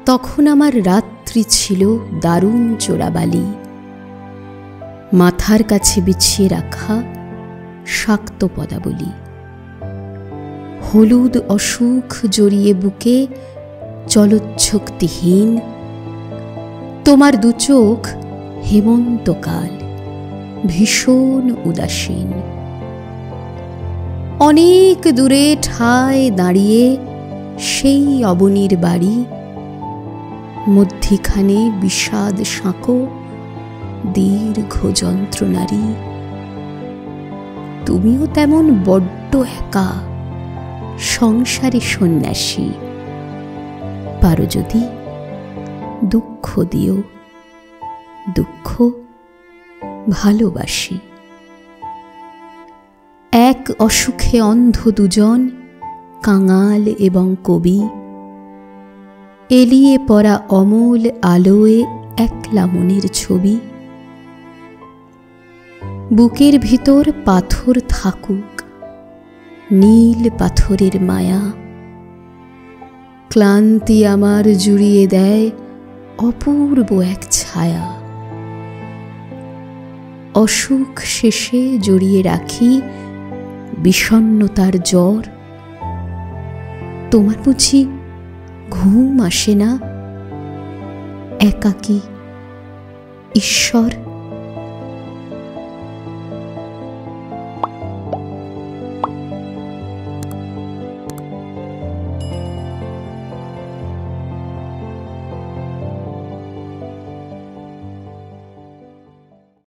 তখন আমার রাত্রি ছিল দারুণ চোরাবালি, মাথার কাছে বিছিয়ে রাখা শাক্ত পদাবলী। হলুদ অসুখ জড়িয়ে বুকে চলচ্ছক্তিহীন, তোমার দু চোখ হেমন্তকাল ভীষণ উদাসীন। অনেক দূরে ঠায় দাঁড়িয়ে সেই অবনীর বাড়ি, মধ্যিখানে বিষাদ সাঁকো দীর্ঘ যন্ত্রণারী। তুমিও তেমন বড্ড একা, সংসারে সন্ন্যাসী। পারো যদি দুঃখ দিও, দুঃখ ভালোবাসি। এক অসুখে অন্ধ দুজন, কাঙাল এবং কবি, এলিয়ে পড়া অমল আলোয় একলা মনের ছবি। বুকের ভিতর পাথর থাকুক, নীল পাথরের মায়া, ক্লান্তি আমার জুড়িয়ে দেয় অপূর্ব এক ছায়া। অসুখ শেষে জড়িয়ে রাখি বিষণ্ণতার জ্বর। তোমার বুঝি ঘুম আসে না? একাকী ঈশ্বর